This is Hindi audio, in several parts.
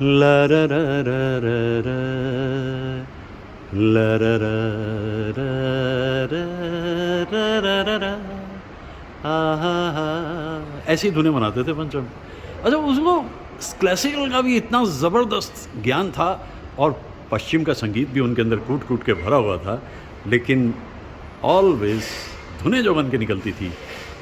ला रा रा रा रा रा, ला रा रा रा रा रा रा रा रा, आहा, ऐसी धुनें बनाते थे पंचम। अच्छा, उसको क्लासिकल का भी इतना ज़बरदस्त ज्ञान था और पश्चिम का संगीत भी उनके अंदर कूट-कूट के भरा हुआ था, लेकिन ऑलवेज़ धुनें जो बन के निकलती थी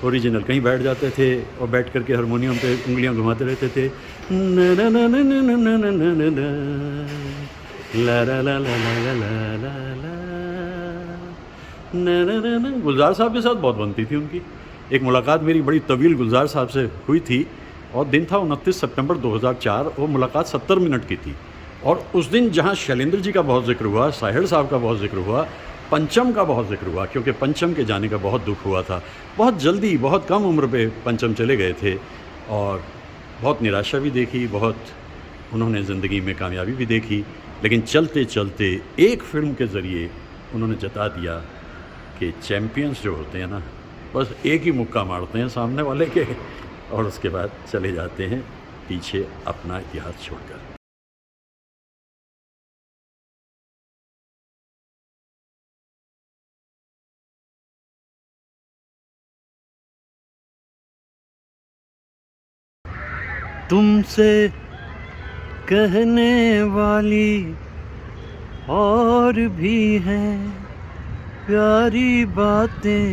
ओरिजिनल। कहीं बैठ जाते थे और बैठ कर के हारमोनियम पे उँगलियां घुमाते रहते थे, न न न न न न न न न न, ला ला ला ला ला ला ला ला, न न न न। गुलजार साहब के साथ बहुत बनती थी उनकी। एक मुलाकात मेरी बड़ी तवील गुलजार साहब से हुई थी और दिन था 29 सितंबर 2004। वो मुलाकात 70 मिनट की थी और उस दिन जहाँ शैलेंद्र जी का बहुत जिक्र हुआ, साहिर साहब का बहुत जिक्र हुआ, पंचम का बहुत जिक्र हुआ, क्योंकि पंचम के जाने का बहुत दुख हुआ था। बहुत जल्दी, बहुत कम उम्र पे पंचम चले गए थे और बहुत निराशा भी देखी, बहुत उन्होंने ज़िंदगी में कामयाबी भी देखी, लेकिन चलते चलते एक फ़िल्म के ज़रिए उन्होंने जता दिया कि चैम्पियंस जो होते हैं ना, बस एक ही मुक्का मारते हैं सामने वाले के और उसके बाद चले जाते हैं पीछे अपना इतिहास छोड़कर। तुमसे कहने वाली और भी हैं प्यारी बातें,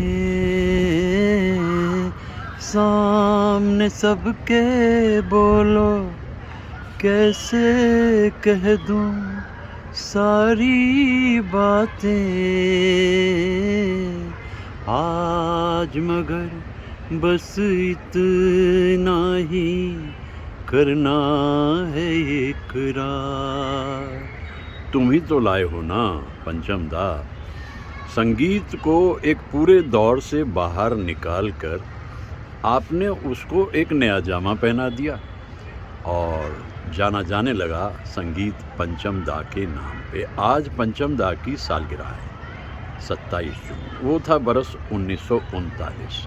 सामने सबके बोलो कैसे कह दूं सारी बातें, आज मगर बस इतना ही करना है इकरार। तुम ही तो लाए हो ना पंचम दा, संगीत को एक पूरे दौर से बाहर निकाल कर आपने उसको एक नया जामा पहना दिया और जाना जाने लगा संगीत पंचम दा के नाम पे। आज पंचम दा की सालगिरह है 27 जून। वो था बरस 1939।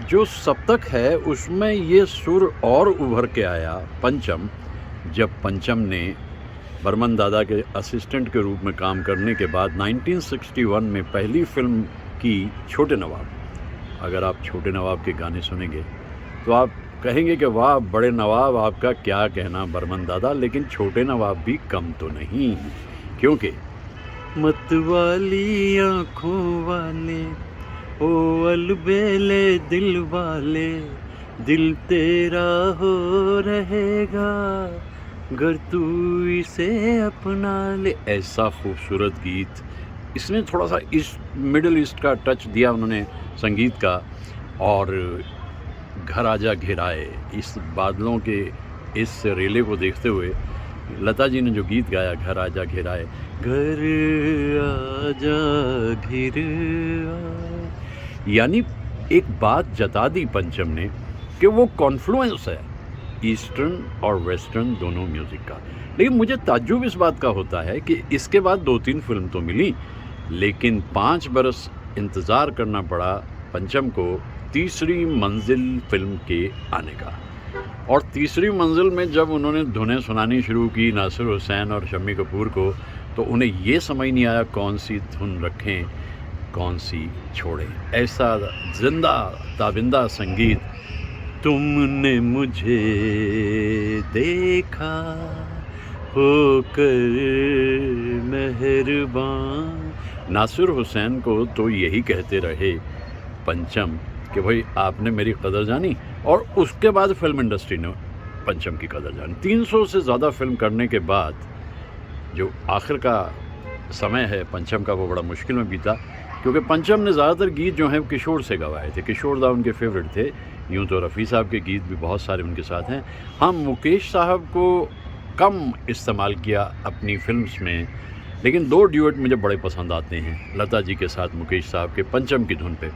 जो सप्तक है उसमें ये सुर और उभर के आया पंचम, जब पंचम ने बर्मन दादा के असिस्टेंट के रूप में काम करने के बाद 1961 में पहली फिल्म की छोटे नवाब। अगर आप छोटे नवाब के गाने सुनेंगे तो आप कहेंगे कि वाह बड़े नवाब, आपका क्या कहना बर्मन दादा, लेकिन छोटे नवाब भी कम तो नहीं, क्योंकि मतवाली आँखों वाले ओ अलबेले दिल वाले, दिल तेरा हो रहेगा अगर तू इसे अपना ले। ऐसा खूबसूरत गीत, इसने थोड़ा सा इस मिडिल ईस्ट का टच दिया उन्होंने संगीत का। और घर आजा घेराए, इस बादलों के इस रेले को देखते हुए लता जी ने जो गीत गाया, घर आजा घेराए, घर आजा घिर आए, यानी एक बात जता दी पंचम ने कि वो कॉन्फ्लुएंस है ईस्टर्न और वेस्टर्न दोनों म्यूज़िक का। लेकिन मुझे ताज्जुब इस बात का होता है कि इसके बाद 2-3 फिल्म तो मिली, लेकिन 5 बरस इंतज़ार करना पड़ा पंचम को तीसरी मंजिल फिल्म के आने का। और तीसरी मंजिल में जब उन्होंने धुनें सुनानी शुरू की नासिर हुसैन और शम्मी कपूर को, तो उन्हें ये समझ नहीं आया कौन सी धुन रखें कौन सी छोड़ें। ऐसा जिंदा ताबिंदा संगीत, तुमने मुझे देखा होकर मेहरबान। नासिर हुसैन को तो यही कहते रहे पंचम कि भाई आपने मेरी कदर जानी, और उसके बाद फिल्म इंडस्ट्री ने पंचम की कदर जानी। 300 से ज़्यादा फिल्म करने के बाद जो आखिर का समय है पंचम का, वो बड़ा मुश्किल में बीता, क्योंकि पंचम ने ज़्यादातर गीत जो हैं किशोर से गवाए थे। किशोर दा उनके फेवरेट थे, यूँ तो रफ़ी साहब के गीत भी बहुत सारे उनके साथ हैं। हम मुकेश साहब को कम इस्तेमाल किया अपनी फिल्म्स में, लेकिन 2 ड्यूएट मुझे बड़े पसंद आते हैं लता जी के साथ मुकेश साहब के पंचम की धुन पे।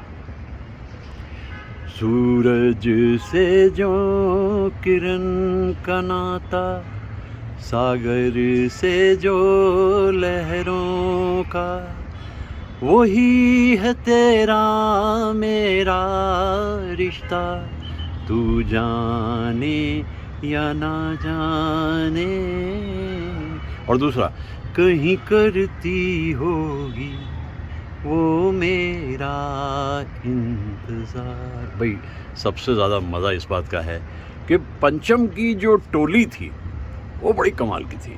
सूरज से जो किरण का नाता, सागर से जो लहरों का, वही है तेरा मेरा रिश्ता, तू जाने या ना जाने, और दूसरा कहीं करती होगी वो मेरा इंतज़ार। भाई सबसे ज़्यादा मज़ा इस बात का है कि पंचम की जो टोली थी वो बड़ी कमाल की थी।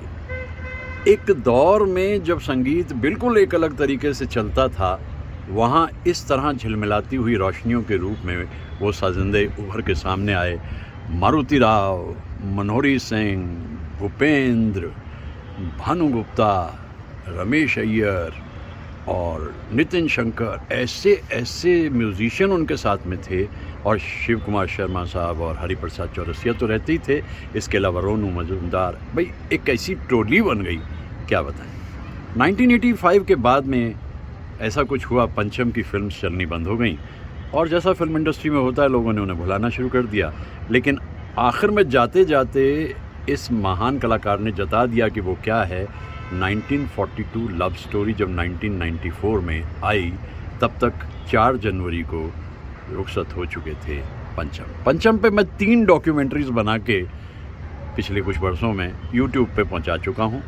एक दौर में जब संगीत बिल्कुल एक अलग तरीके से चलता था, वहाँ इस तरह झिलमिलाती हुई रोशनियों के रूप में वो साजिंदे उभर के सामने आए। मारुति राव, मनोहरी सिंह, भूपेंद्र, भानु गुप्ता, रमेश अय्यर और नितिन शंकर, ऐसे ऐसे म्यूज़िशियन उनके साथ में थे, और शिव कुमार शर्मा साहब और हरिप्रसाद चौरसिया तो रहते ही थे, इसके अलावा रोनू मजूमदार। भाई एक ऐसी टोली बन गई, क्या बताएं। 1985 के बाद में ऐसा कुछ हुआ, पंचम की फिल्म्स चलनी बंद हो गई, और जैसा फिल्म इंडस्ट्री में होता है लोगों ने उन्हें भुलाना शुरू कर दिया। लेकिन आखिर में जाते जाते इस महान कलाकार ने जता दिया कि वो क्या है। 1942 लव स्टोरी जब 1994 में आई, तब तक 4 जनवरी को रुखसत हो चुके थे पंचम पे मैं 3 डॉक्यूमेंट्रीज़ बना के पिछले कुछ वर्षों में यूट्यूब पे पहुंचा चुका हूं,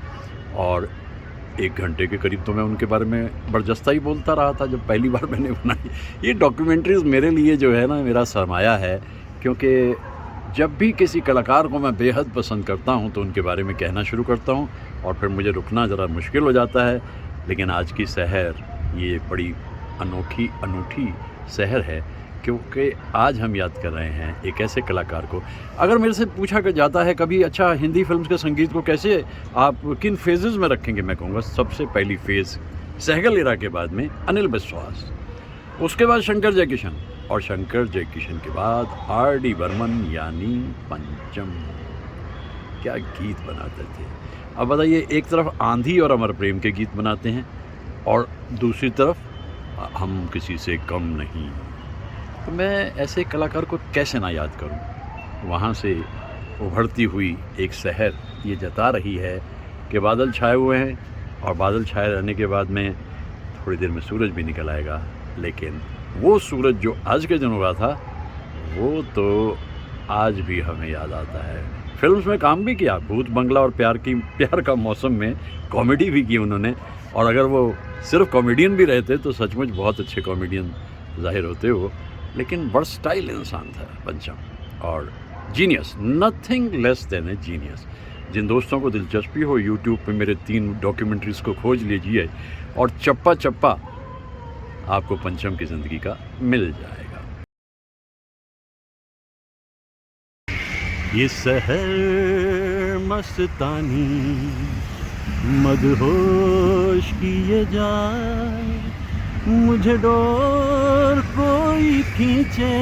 और 1 घंटे के करीब तो मैं उनके बारे में बरजस्ता ही बोलता रहा था जब पहली बार मैंने बनाई। ये डॉक्यूमेंट्रीज़ मेरे लिए जो है ना, मेरा सरमाया है, क्योंकि जब भी किसी कलाकार को मैं बेहद पसंद करता हूं तो उनके बारे में कहना शुरू करता हूं, और फिर मुझे रुकना ज़रा मुश्किल हो जाता है। लेकिन आज की सहर ये बड़ी अनूठी सहर है, क्योंकि आज हम याद कर रहे हैं एक ऐसे कलाकार को। अगर मेरे से पूछा जाता है कभी, अच्छा हिंदी फिल्म्स के संगीत को कैसे आप किन फेजेस में रखेंगे, मैं कहूँगा सबसे पहली फेज़ सहगल इरा के बाद में अनिल विश्वास, उसके बाद शंकर जयकिशन, और शंकर जयकिशन के बाद आर.डी. बर्मन, यानी पंचम। क्या गीत बनाते थे। अब बताइए, एक तरफ आंधी और अमर प्रेम के गीत बनाते हैं, और दूसरी तरफ हम किसी से कम नहीं। तो मैं ऐसे कलाकार को कैसे ना याद करूं। वहाँ से उभरती हुई एक सहर ये जता रही है कि बादल छाए हुए हैं, और बादल छाए रहने के बाद में थोड़ी देर में सूरज भी निकल आएगा। लेकिन वो सूरज जो आज के दिन हुआ था, वो तो आज भी हमें याद आता है। फिल्म्स में काम भी किया, भूत बंगला और प्यार का मौसम में कॉमेडी भी की उन्होंने, और अगर वो सिर्फ कॉमेडियन भी रहते तो सचमुच बहुत अच्छे कॉमेडियन ज़ाहिर होते हो। लेकिन वर्सटाइल इंसान था पंचम, और genius, nothing less than a genius. जिन दोस्तों को दिलचस्पी हो, यूट्यूब पे मेरे 3 डॉक्यूमेंट्रीज़ को खोज लीजिए, और चप्पा चप्पा आपको पंचम की ज़िंदगी का मिल जाएगा। ये सहर मस्तानी मदहोश किए जाए, मुझे डोर कोई खींचे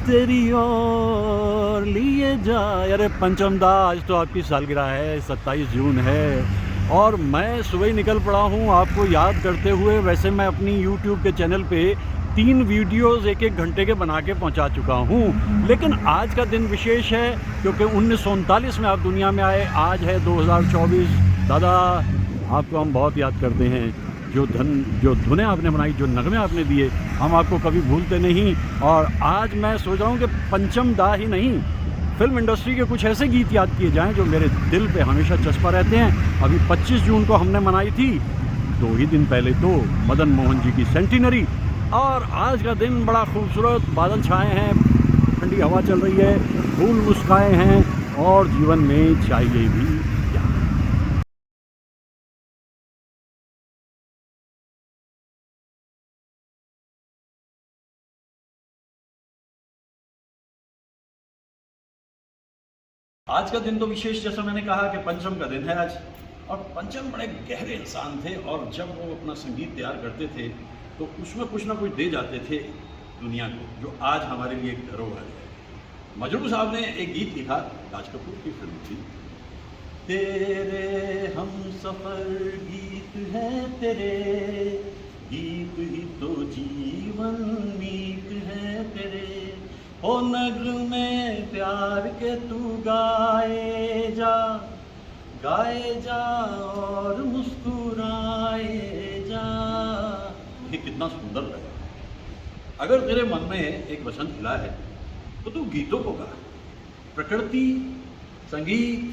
तेरी ओर लिए जाए। अरे पंचम दा, आज तो आपकी सालगिरह है, 27 जून है, और मैं सुबह ही निकल पड़ा हूँ आपको याद करते हुए। वैसे मैं अपनी यूट्यूब के चैनल पे 3 वीडियोस 1-1 घंटे के बना के पहुँचा चुका हूँ, लेकिन आज का दिन विशेष है क्योंकि 1939 में आप दुनिया में आए, आज है 2024। दादा, आपको हम बहुत याद करते हैं। जो धुनें आपने बनाई, जो नगमे आपने दिए, हम आपको कभी भूलते नहीं। और आज मैं सोच रहा हूँ कि पंचम दा ही नहीं, फिल्म इंडस्ट्री के कुछ ऐसे गीत याद किए जाएं जो मेरे दिल पे हमेशा चस्पा रहते हैं। अभी 25 जून को हमने मनाई थी, 2 ही दिन पहले तो मदन मोहन जी की सेंटिनरी, और आज का दिन बड़ा खूबसूरत, बादल छाए हैं, ठंडी हवा चल रही है, फूल मुस्काए हैं, और जीवन में चाहिए भी क्या। आज का दिन तो विशेष, जैसा मैंने कहा कि पंचम का दिन है आज, और पंचम बड़े गहरे इंसान थे, और जब वो अपना संगीत तैयार करते थे तो उसमें कुछ ना कुछ दे जाते थे दुनिया को, जो आज हमारे लिए एक धरोहर है। मजरू साहब ने एक गीत लिखा, राज कपूर की फिल्म थी, तेरे हम सफर गीत है तेरे, गीत ही तो जीवन मीत है तेरे, ओ नगमे प्यार के तू गाए जा और मुस्कुराए जा। ये कितना सुंदर लगा। अगर तेरे मन में एक वसंत खिला है तो तू गीतों को गा, प्रकृति, संगीत,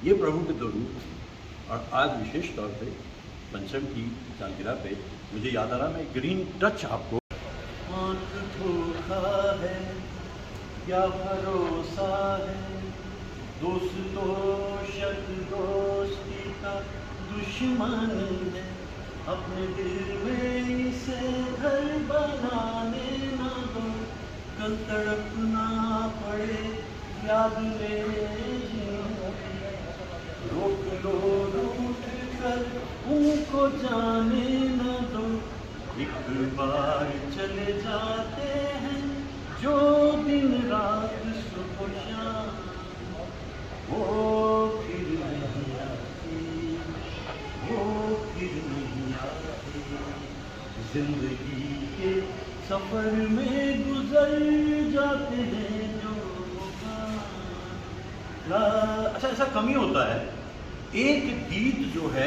ये प्रभु के दो रूप। और आज विशेष तौर पे पंचम की सालगिरह पे मुझे याद आ रहा, मैं ग्रीन टच आपको। आँख धोखा है क्या भरोसा है, दोस्तों शक दोस्ती का दुश्मन है, अपने दिल में इसे घर बनाने ना दो, कल तड़पना पड़े याद ले रोक लो रूठ कर उनको जाने ना दो, एक बार चले जाते हैं जो दिन रात सुबह शाम, वो फिर नहीं आती, वो फिर नहीं आती, जिंदगी के सफर में गुजर जाते हैं जो अच्छा ऐसा कम ही होता है। एक गीत जो है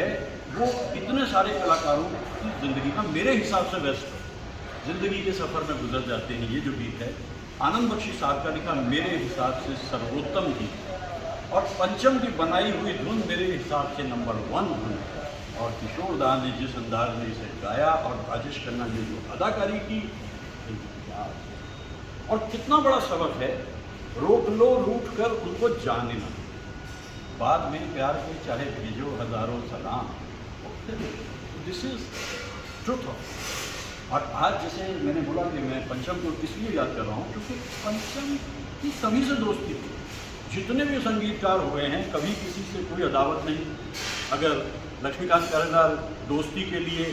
वो इतने सारे कलाकारों की ज़िंदगी का मेरे हिसाब से बेस्ट है। ज़िंदगी के सफ़र में गुजर जाते हैं, ये जो गीत है आनंद बख्शी साहब का लिखा, मेरे हिसाब से सर्वोत्तम गीत, और पंचम की बनाई हुई धुन मेरे हिसाब से नंबर 1 धुन। और किशोर दा ने जिस अंदाज में इसे गाया और राजेश खन्ना ने जो अदाकारी की, और कितना बड़ा सबक है, रोक लो रूठ कर उनको जाने ना, बाद में प्यार के चाहे भेजो हजारों सलाम, दिस इज ट्रुथ। और आज जैसे मैंने बोला कि मैं पंचम को इसलिए याद कर रहा हूँ क्योंकि पंचम की सभी से दोस्ती थी। जितने भी संगीतकार हुए हैं कभी किसी से कोई अदावत नहीं। अगर लक्ष्मीकांत कर्णदार दोस्ती के लिए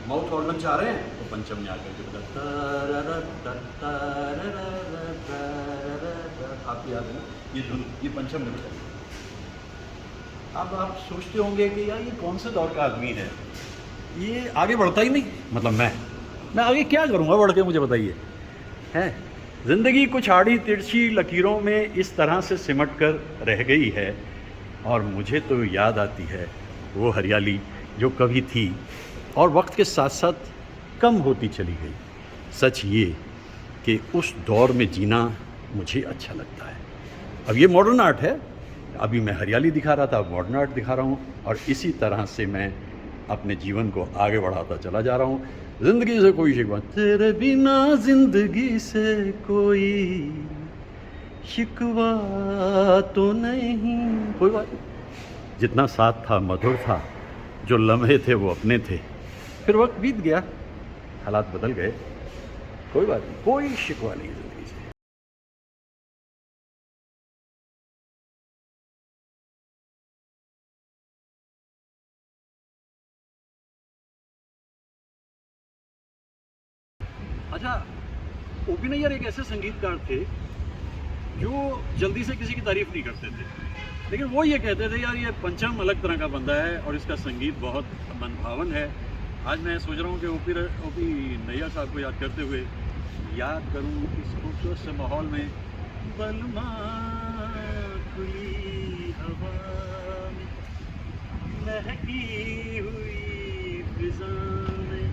माउथ ऑर्गन चाह रहे हैं तो पंचम में आकर के आप याद है ये धुन, ये पंचम में बजाई। अब आप सोचते होंगे कि यार ये कौन से दौर का आदमी है, ये आगे बढ़ता ही नहीं, मतलब मैं आगे क्या करूँगा बढ़ के, मुझे बताइए। हैं ज़िंदगी कुछ आड़ी तिरछी लकीरों में इस तरह से सिमट कर रह गई है, और मुझे तो याद आती है वो हरियाली जो कभी थी और वक्त के साथ साथ कम होती चली गई। सच ये कि उस दौर में जीना मुझे अच्छा लगता है। अब ये मॉडर्न आर्ट है, अभी मैं हरियाली दिखा रहा था, अब मॉडर्न आर्ट दिखा रहा हूँ, और इसी तरह से मैं अपने जीवन को आगे बढ़ाता चला जा रहा हूँ। ज़िंदगी से कोई शिकवा, तेरे बिना ज़िंदगी से कोई शिकवा तो नहीं, कोई बात नहीं। जितना साथ था मधुर था, जो लम्हे थे वो अपने थे, फिर वक्त बीत गया, हालात बदल गए, कोई बात नहीं, कोई शिकवा नहीं ज़िंदगी से। अच्छा, ओपी नैयर एक ऐसे संगीतकार थे जो जल्दी से किसी की तारीफ नहीं करते थे, लेकिन वो ये कहते थे यार ये पंचम अलग तरह का बंदा है और इसका संगीत बहुत मनभावन है। आज मैं सोच रहा हूँ कि ओपी नैयर साहब को याद करते हुए याद करूँ इस खूबसूरत से माहौल में, बलमा खुली हवा में महकी हुई फिजा में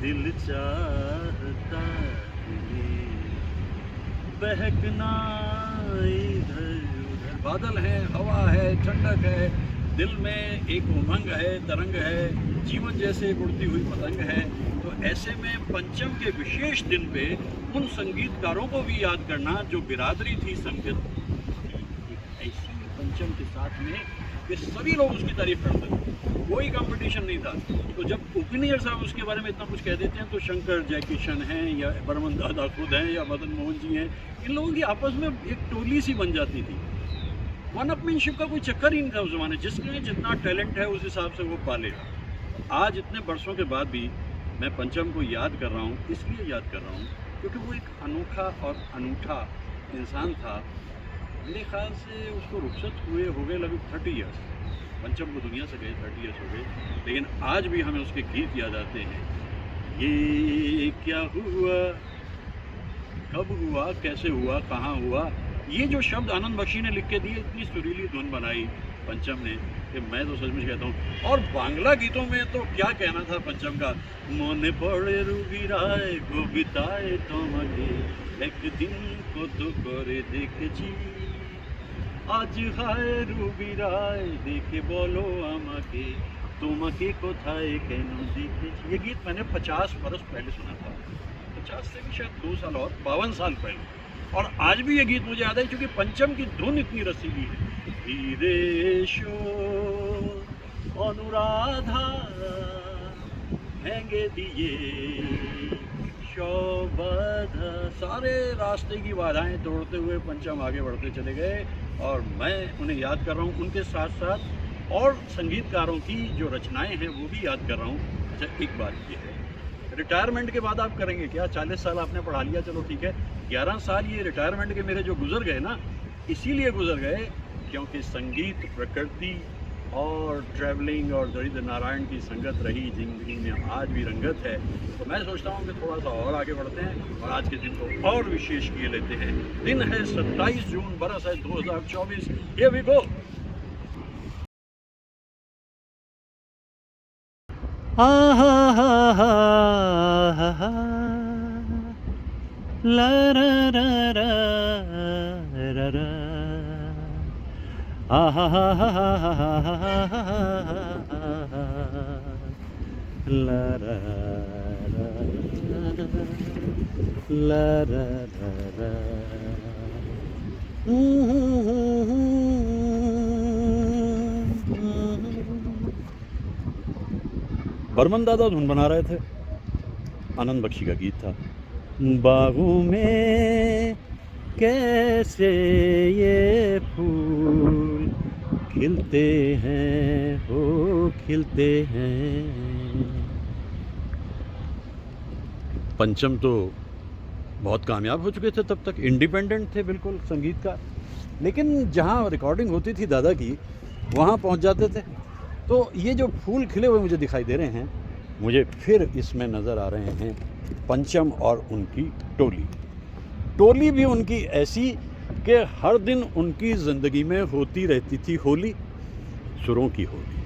दिल चाहता बहकना इधर उधर, बादल है, हवा है, ठंडक है, दिल में एक उमंग है, तरंग है, जीवन जैसे एक उड़ती हुई पतंग है। तो ऐसे में पंचम के विशेष दिन पे उन संगीतकारों को भी याद करना जो बिरादरी थी संगीत ऐसी पंचम के साथ में कि सभी लोग उसकी तारीफ करते थे, कोई कंपटीशन नहीं था। तो जब ओपी नैयर साहब उसके बारे में इतना कुछ कह देते हैं तो शंकर जयकिशन हैं या बर्मन दादा खुद हैं या मदन मोहन जी हैं, इन लोगों की आपस में एक टोली सी बन जाती थी। वन अपमैनशिप का कोई चक्कर ही नहीं था उस ज़माने, जिसके जितना टैलेंट है उस हिसाब से वो पालेगा। आज इतने बरसों के बाद भी मैं पंचम को याद कर रहा हूँ, इसलिए याद कर रहा हूँ क्योंकि वो एक अनोखा और अनूठा इंसान था। मेरे ख्याल से उसको रुखसत हुए हो गए लगभग 30 ईयर्स, पंचम को दुनिया से गए 30 ईयर्स हो गए, लेकिन आज भी हमें उसके गीत याद आते हैं। ये क्या हुआ, कब हुआ, कैसे हुआ, कहाँ हुआ, ये जो शब्द आनंद बख्शी ने लिख के दिए, इतनी सुरीली धुन बनाई पंचम ने कि मैं तो सचमुच कहता हूँ। और बांग्ला गीतों में तो क्या कहना था पंचम का, मोने पड़े रूबी राय को बिताए तो मगे एक दिन को तो करे देखे जी, আজ হায় রুবিরায় দেখে বলো আমাকে তোমাকে কোথায় কেন দেখেছি। ये गीत मैंने 50 बरस पहले सुना था, 50 से भी शायद 2 साल और 52 साल पहले, और आज भी ये गीत मुझे याद है क्योंकि पंचम की धुन इतनी रसीली है। धीरेशो अनुराधा हैंगे दिए शोभा, सारे रास्ते की बाधाएं तोड़ते हुए पंचम आगे बढ़ते चले गए, और मैं उन्हें याद कर रहा हूँ। उनके साथ साथ और संगीतकारों की जो रचनाएं हैं वो भी याद कर रहा हूँ। अच्छा, एक बात ये है, रिटायरमेंट के बाद आप करेंगे क्या? 40 साल आपने पढ़ा लिया, चलो ठीक है, 11 साल ये रिटायरमेंट के मेरे जो गुजर गए ना, इसीलिए गुजर गए क्योंकि संगीत, प्रकृति और ट्रैवलिंग और दरिद्र नारायण की संगत रही जिंदगी में, आज भी रंगत है। तो मैं सोचता हूँ कि थोड़ा सा और आगे बढ़ते हैं और आज के दिन को और विशेष किए लेते हैं। दिन है 27 जून, बरस है 2024। Here we go। ला रा रा रा रा रा, ला रा ला रा रा। बर्मन दादा धुन बना रहे थे, आनंद बख्शी का गीत था। बागों में कैसे ये फूल खिलते हैं, हो खिलते हैं। पंचम तो बहुत कामयाब हो चुके थे तब तक, इंडिपेंडेंट थे बिल्कुल संगीतकार, लेकिन जहाँ रिकॉर्डिंग होती थी दादा की वहाँ पहुँच जाते थे। तो ये जो फूल खिले हुए मुझे दिखाई दे रहे हैं, मुझे फिर इसमें नज़र आ रहे हैं पंचम और उनकी टोली। टोली भी उनकी ऐसी कि हर दिन उनकी ज़िंदगी में होती रहती थी होली, सुरों की होली,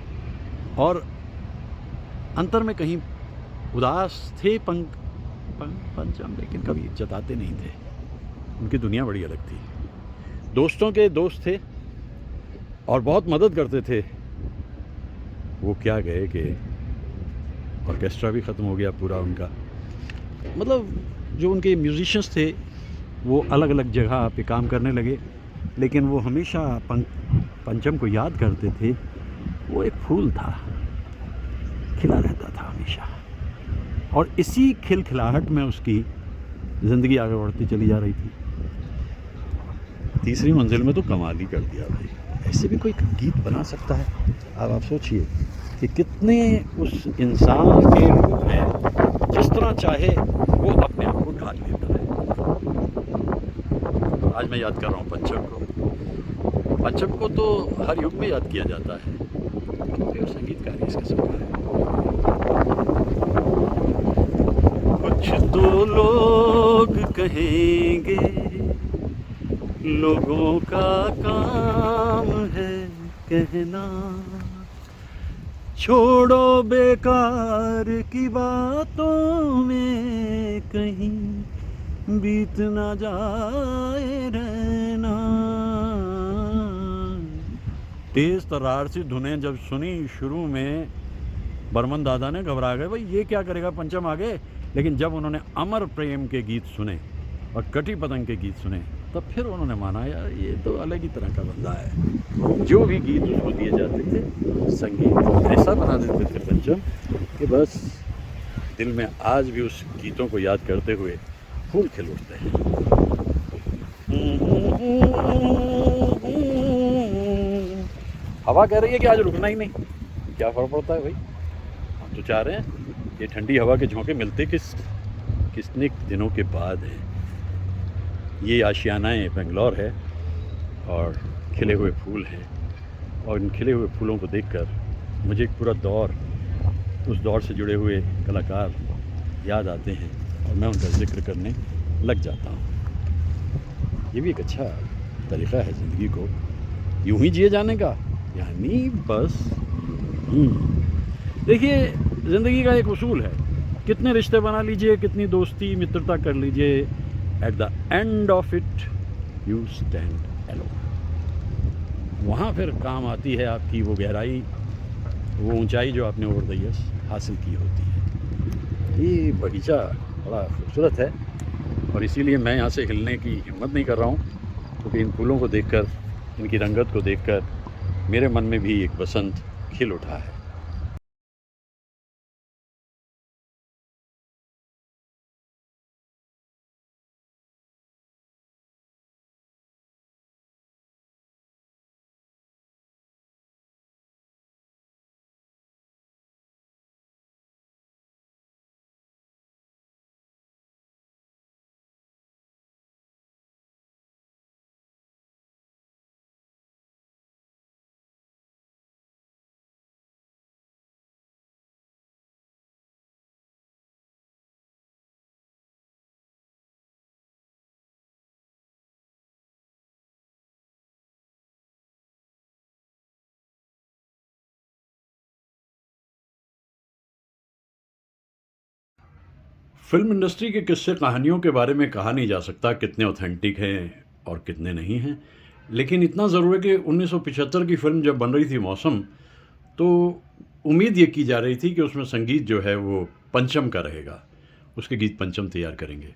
और अंतर में कहीं उदास थे पंचम, लेकिन कभी जताते नहीं थे। उनकी दुनिया बड़ी अलग थी, दोस्तों के दोस्त थे और बहुत मदद करते थे। वो क्या गए कि ऑर्केस्ट्रा भी ख़त्म हो गया पूरा उनका, मतलब जो उनके म्यूजिशियंस थे वो अलग अलग जगह पे काम करने लगे, लेकिन वो हमेशा पंचम को याद करते थे। वो एक फूल था, खिला रहता था हमेशा, और इसी खिलखिलाहट में उसकी ज़िंदगी आगे बढ़ती चली जा रही थी। तीसरी मंजिल में तो कमाल ही कर दिया भाई, ऐसे भी कोई गीत बना सकता है? अब आप सोचिए कि कितने उस इंसान के रूप में जिस तरह चाहे वो अपने आप को ढाल लेता है। आज मैं याद कर रहा हूँ पंचम को। पंचम को तो हर युग में याद किया जाता है क्योंकि वो संगीतकार इस किस्म का है। कुछ तो लोग कहेंगे लोगों का काम है कहना, छोड़ो बेकार की बातों में कहीं बीत ना जाए रहना। तेज तरार सी धुनें जब सुनी शुरू में, बर्मन दादा ने घबरा गए, भाई ये क्या करेगा पंचम आगे। लेकिन जब उन्होंने अमर प्रेम के गीत सुने और कटी पतंग के गीत सुने, तब फिर उन्होंने माना यार ये तो अलग ही तरह का बंदा है। जो भी गीत उसको दिए जाते थे, संगीत ऐसा बना देते थे पंचम कि बस दिल में आज भी उस गीतों को याद करते हुए फूल खिल उठते हैं। हवा कह रही है कि आज रुकना ही नहीं, क्या फर्क पड़ता है भाई। हम तो चाह रहे हैं ये ठंडी हवा के झोंके मिलते कितने दिनों के बाद हैं। ये आशियानाए बेंगलोर है और खिले हुए फूल हैं, और इन खिले हुए फूलों को देखकर मुझे एक पूरा दौर, उस दौर से जुड़े हुए कलाकार याद आते हैं और मैं उनका जिक्र करने लग जाता हूँ। ये भी एक अच्छा तरीक़ा है ज़िंदगी को यूं ही जिए जाने का, यानी बस देखिए ज़िंदगी का एक उसूल है, कितने रिश्ते बना लीजिए, कितनी दोस्ती मित्रता कर लीजिए, at the end of it you stand alone. वहाँ फिर काम आती है आपकी वो गहराई, वो ऊंचाई जो आपने ओवर द ईयर्स हासिल की होती है। ये बगीचा बड़ा खूबसूरत है और इसीलिए मैं यहाँ से हिलने की हिम्मत नहीं कर रहा हूँ, क्योंकि इन फूलों को देखकर, इनकी रंगत को देखकर मेरे मन में भी एक बसंत खिल उठा है। फिल्म इंडस्ट्री के किस्से कहानियों के बारे में कहा नहीं जा सकता कितने ऑथेंटिक हैं और कितने नहीं हैं, लेकिन इतना ज़रूर है कि 1975 की फिल्म जब बन रही थी मौसम, तो उम्मीद ये की जा रही थी कि उसमें संगीत जो है वो पंचम का रहेगा, उसके गीत पंचम तैयार करेंगे।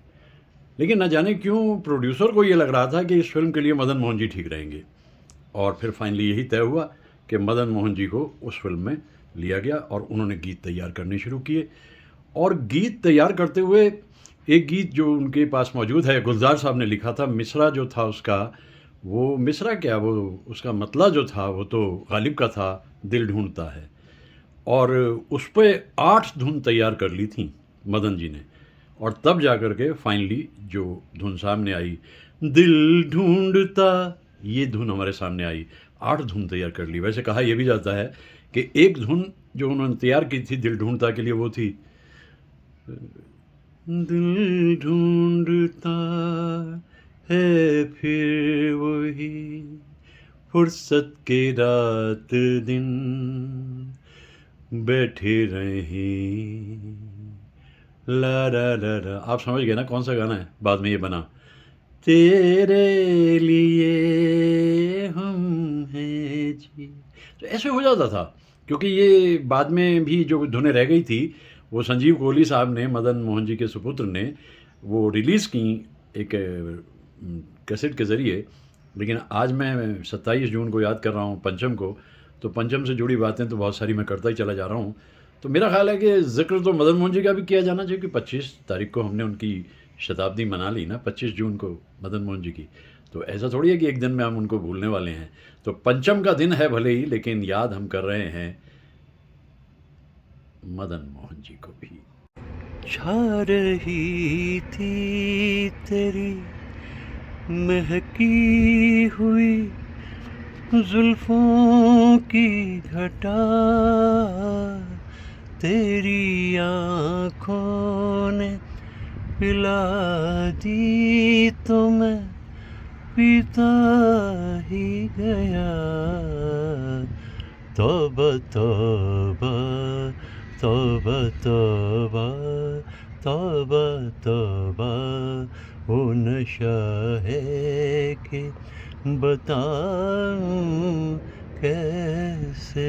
लेकिन न जाने क्यों प्रोड्यूसर को ये लग रहा था कि इस फिल्म के लिए मदन मोहन जी ठीक रहेंगे, और फिर फाइनली यही तय हुआ कि मदन मोहन जी को उस फिल्म में लिया गया और उन्होंने गीत तैयार करने शुरू किए। और गीत तैयार करते हुए एक गीत जो उनके पास मौजूद है, गुलजार साहब ने लिखा था, मिसरा जो था उसका, वो मिसरा क्या, वो उसका मतला जो था वो तो गालिब का था, दिल ढूंढता है। और उस पे 8 धुन तैयार कर ली थी मदन जी ने, और तब जा कर के फाइनली जो धुन सामने आई, दिल ढूंढता, ये धुन हमारे सामने आई। 8 धुन तैयार कर ली। वैसे कहा यह भी जाता है कि एक धुन जो उन्होंने तैयार की थी दिल ढूंढता के लिए, वो थी दिल ढूंढता है फिर वही फुर्सत के रात दिन बैठे रहे, ला ला ला ला। आप समझ गए ना कौन सा गाना है? बाद में ये बना, तेरे लिए हम हैं जी। तो ऐसे हो जाता था, क्योंकि ये बाद में भी जो धुनें रह गई थी वो संजीव कोहली साहब ने, मदन मोहन जी के सुपुत्र ने, वो रिलीज़ की एक कैसेट के ज़रिए। लेकिन आज मैं 27 जून को याद कर रहा हूँ, पंचम को, तो पंचम से जुड़ी बातें तो बहुत सारी मैं करता ही चला जा रहा हूँ। तो मेरा ख्याल है कि ज़िक्र तो मदन मोहन जी का भी किया जाना चाहिए कि 25 तारीख को हमने उनकी शताब्दी मना ली ना, 25 जून को मदन मोहन जी की। तो ऐसा थोड़ी है कि एक दिन में हम उनको भूलने वाले हैं। तो पंचम का दिन है भले ही, लेकिन याद हम कर रहे हैं मदन मोहन जी को भी। छा रही थी तेरी महकी हुई जुल्फों की घटा, तेरी आँखों ने पिला दी तो मैं पीता ही गया, तौबा तौबा तौबा तौबा तौबा तौबा, वो नशा है कि बताऊं कैसे,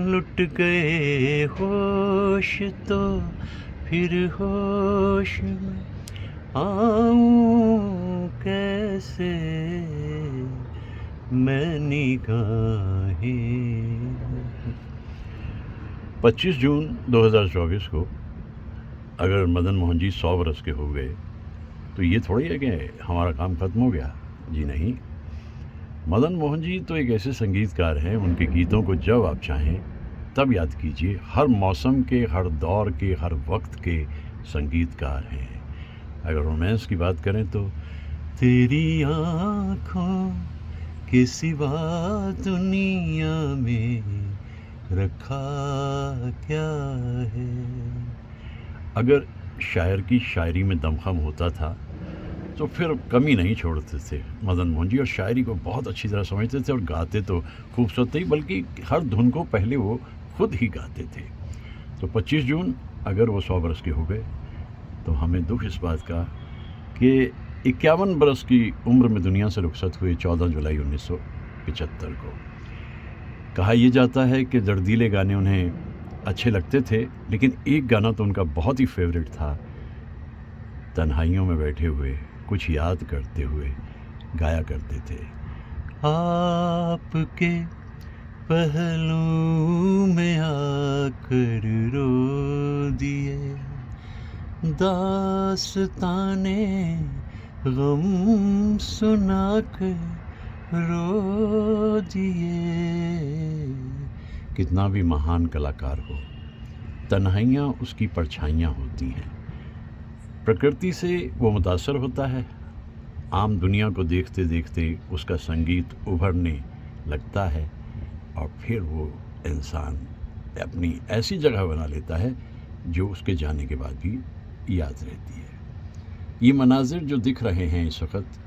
लुट गए होश तो फिर होश में आऊं कैसे, मैं निगाहें। 25 जून 2024 को अगर मदन मोहन जी 100 बरस के हो गए तो ये थोड़ी है कि हमारा काम ख़त्म हो गया। जी नहीं, मदन मोहन जी तो एक ऐसे संगीतकार हैं, उनके गीतों को जब आप चाहें तब याद कीजिए। हर मौसम के, हर दौर के, हर वक्त के संगीतकार हैं। अगर रोमांस की बात करें तो तेरी आँखों के सिवा दुनिया में रखा क्या है। अगर शायर की शायरी में दमखम होता था तो फिर कमी नहीं छोड़ते थे मदन मोहन जी, और शायरी को बहुत अच्छी तरह समझते थे और गाते तो खूबसूरत ही, बल्कि हर धुन को पहले वो खुद ही गाते थे। तो 25 जून अगर वो 100 बरस के हो गए तो हमें दुख इस बात का कि 51 बरस की उम्र में दुनिया से रुखसत हुए 14 जुलाई 1975 को। कहा यह जाता है कि दर्दीले गाने उन्हें अच्छे लगते थे, लेकिन एक गाना तो उनका बहुत ही फेवरेट था। तन्हाइयों में बैठे हुए कुछ याद करते हुए गाया करते थे, आपके पहलू में आकर रो दिए, दास्ताने गम सुनाकर रो दिए। कितना भी महान कलाकार हो, तन्हाइयाँ उसकी परछाइयाँ होती हैं। प्रकृति से वो मुतासर होता है, आम दुनिया को देखते देखते उसका संगीत उभरने लगता है, और फिर वो इंसान अपनी ऐसी जगह बना लेता है जो उसके जाने के बाद भी याद रहती है। ये मनाजिर जो दिख रहे हैं इस वक्त,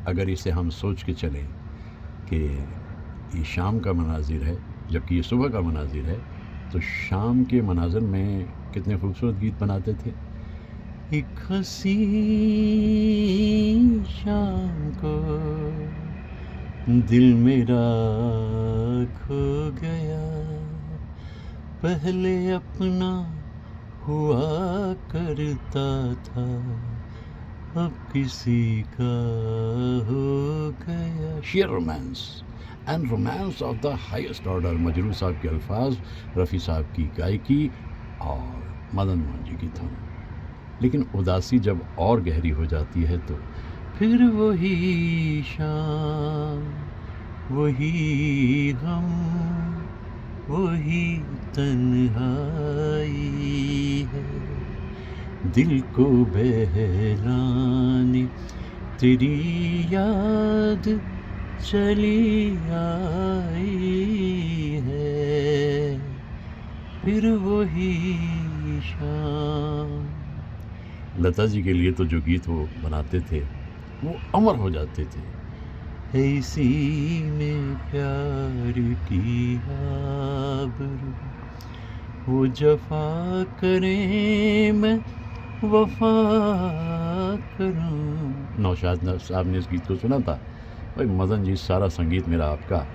अगर इसे हम सोच के चलें कि ये शाम का मनाजिर है जबकि ये सुबह का मनाजिर है, तो शाम के मनाजिर में कितने खूबसूरत गीत बनाते थे। एक हसी शाम को दिल मेरा खो गया, पहले अपना हुआ करता था, अब किसी का हो गया। Share romance and romance of the highest order, Majrooh साहब के अल्फाज, रफ़ी साहब की गायकी और मदन मोहन जी की धुन। लेकिन उदासी जब और गहरी हो जाती है तो फिर वही शाम, वही गम, वही तन्हाई है, दिल को बहलाने तेरी याद चली आई है, फिर वही शाम। लता जी के लिए तो जो गीत वो बनाते थे वो अमर हो जाते थे। है इसी में प्यार की आबरू, वो जफा करें मैं वफा करूं। नौशाद साहब ने इस गीत को सुना था। भाई मदन जी, सारा संगीत मेरा आपका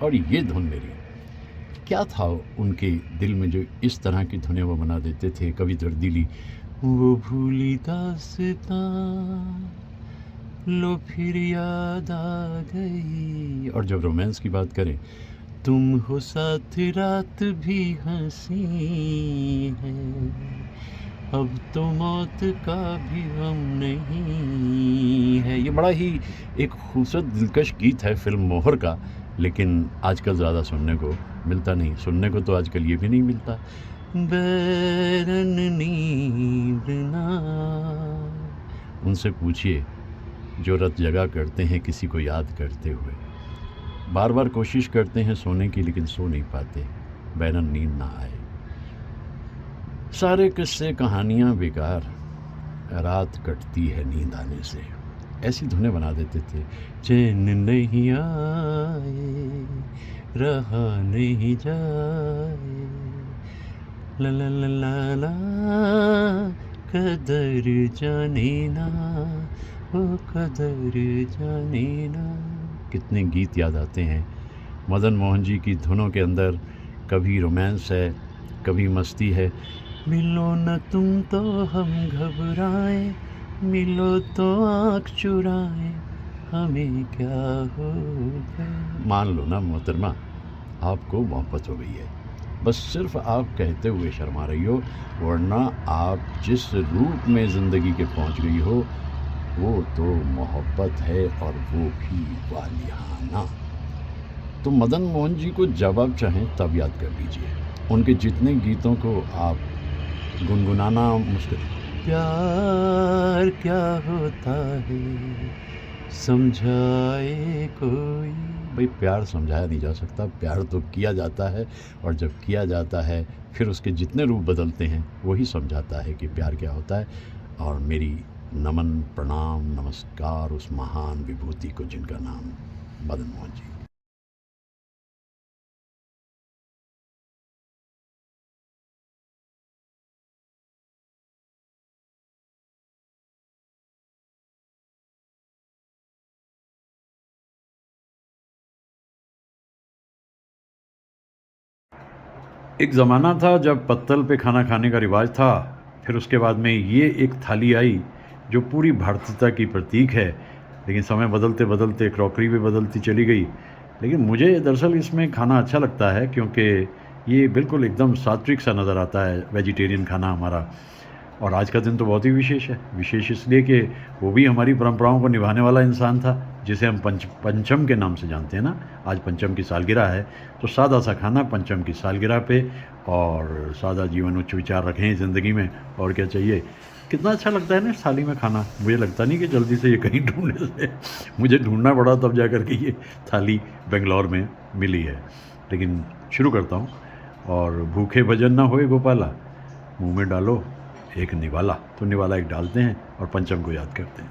और ये धुन मेरी। क्या था उनके दिल में जो इस तरह की धुनें वो बना देते थे, कभी दर्दीली, वो भूली दास्तां लो फिर याद आ गई। और जब रोमांस की बात करें, तुम हो साथ रात भी हंसी है, अब तो मौत का भी गम नहीं है। ये बड़ा ही एक खूबसूरत दिलकश गीत है फिल्म मोहर का, लेकिन आजकल ज़्यादा सुनने को मिलता नहीं। सुनने को तो आजकल ये भी नहीं मिलता। बैरन नींद ना, उनसे पूछिए जो रात जगा करते हैं किसी को याद करते हुए, बार बार कोशिश करते हैं सोने की लेकिन सो नहीं पाते, बैरन नींद ना आए। सारे किस्से कहानियाँ बेकार, रात कटती है नींद आने से। ऐसी धुनें बना देते थे। चैन नहीं आए, रहा नहीं जाए, ला ला ला ला ला, कदर जाने ना, ओ कदर जाने ना। कितने गीत याद आते हैं मदन मोहन जी की धुनों के अंदर। कभी रोमांस है, कभी मस्ती है। मिलो न तुम तो हम घबराएं, मिलो तो आँख चुराएं, हमें क्या हो गया। मान लो ना मोहतरमा, आपको मोहब्बत हो गई है, बस सिर्फ आप कहते हुए शर्मा रही हो, वरना आप जिस रूप में ज़िंदगी के पहुंच गई हो वो तो मोहब्बत है, और वो भी वालिहाना। तो मदन मोहन जी को जब आप चाहें तब याद कर लीजिए। उनके जितने गीतों को आप गुनगुनाना मुश्किल। प्यार क्या होता है समझाए कोई। भाई प्यार समझाया नहीं जा सकता, प्यार तो किया जाता है, और जब किया जाता है फिर उसके जितने रूप बदलते हैं वही समझाता है कि प्यार क्या होता है। और मेरी नमन, प्रणाम, नमस्कार उस महान विभूति को जिनका नाम मदन मोहन जी। एक ज़माना था जब पत्तल पे खाना खाने का रिवाज था, फिर उसके बाद में ये एक थाली आई जो पूरी भारतीयता की प्रतीक है। लेकिन समय बदलते बदलते क्रॉकरी भी बदलती चली गई। लेकिन मुझे दरअसल इसमें खाना अच्छा लगता है क्योंकि ये बिल्कुल एकदम सात्विक सा नज़र आता है, वेजिटेरियन खाना हमारा। और आज का दिन तो बहुत ही विशेष है। विशेष इसलिए कि वो भी हमारी परंपराओं को निभाने वाला इंसान था, जिसे हम पंचम के नाम से जानते हैं ना। आज पंचम की सालगिरह है, तो सादा सा खाना पंचम की सालगिरह पे, और सादा जीवन उच्च विचार रखें ज़िंदगी में, और क्या चाहिए। कितना अच्छा लगता है ना इस थाली में खाना। मुझे लगता नहीं कि जल्दी से ये कहीं ढूंढने से मुझे ढूंढना पड़ा तब जा कर के ये थाली बेंगलोर में मिली है। लेकिन शुरू करता हूँ। और भूखे भजन ना होए गोपाला, मुँह में डालो एक निवाला। तो निवाला एक डालते हैं और पंचम को याद करते हैं।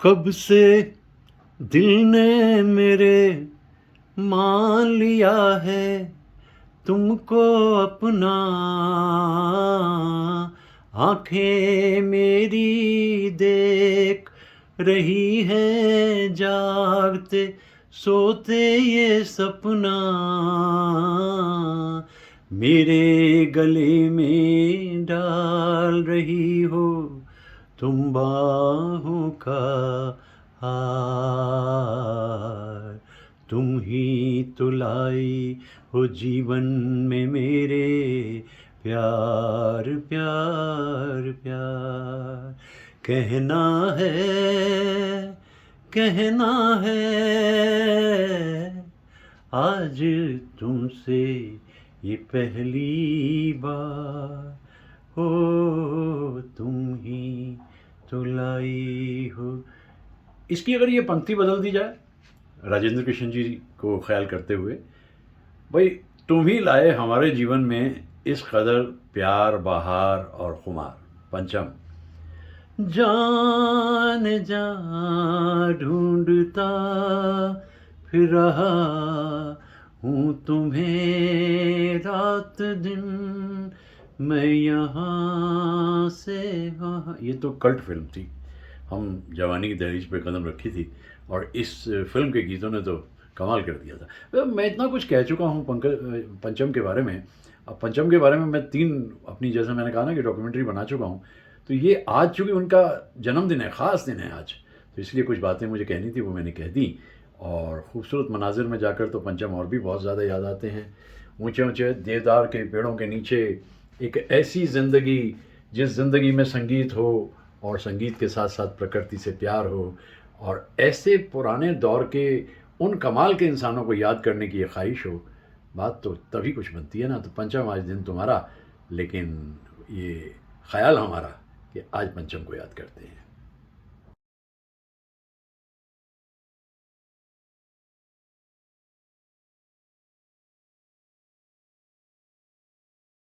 कब से दिल ने मेरे मान लिया है तुमको अपना, आंखें मेरी देख रही है जागते सोते ये सपना, मेरे गले में डाल रही हो तुम बाहों का हार, तुम ही तो लाई हो जीवन में मेरे प्यार प्यार प्यार। कहना है कहना है आज तुमसे ये पहली बार, हो तुम ही तो लाई हो। इसकी अगर ये पंक्ति बदल दी जाए राजेंद्र कृष्ण जी को ख्याल करते हुए, भाई तुम ही लाए हमारे जीवन में इस कदर प्यार बहार और खुमार। पंचम। जान जा ढूंढता फिर रहा हूँ तुम्हें रात दिन, मैं यहाँ से वहाँ। ये तो कल्ट फिल्म थी, हम जवानी की दहलीज पे कदम रखी थी, और इस फिल्म के गीतों ने तो कमाल कर दिया था। मैं इतना कुछ कह चुका हूँ पंकज पंचम के बारे में। अब पंचम के बारे में मैं 3 अपनी, जैसे मैंने कहा ना कि डॉक्यूमेंट्री बना चुका हूँ। तो ये आज चूँकि उनका जन्मदिन है, ख़ास दिन है आज, तो इसलिए कुछ बातें मुझे कहनी थी वो मैंने कह दी। और ख़ूबसूरत मनाजिर में जाकर तो पंचम और भी बहुत ज़्यादा याद आते हैं। ऊँचे ऊँचे देवदार के पेड़ों के नीचे एक ऐसी ज़िंदगी जिस ज़िंदगी में संगीत हो और संगीत के साथ साथ प्रकृति से प्यार हो, और ऐसे पुराने दौर के उन कमाल के इंसानों को याद करने की ये ख्वाहिश हो, बात तो तभी कुछ बनती है ना। तो पंचम आज दिन तुम्हारा, लेकिन ये ख्याल हमारा कि आज पंचम को याद करते हैं।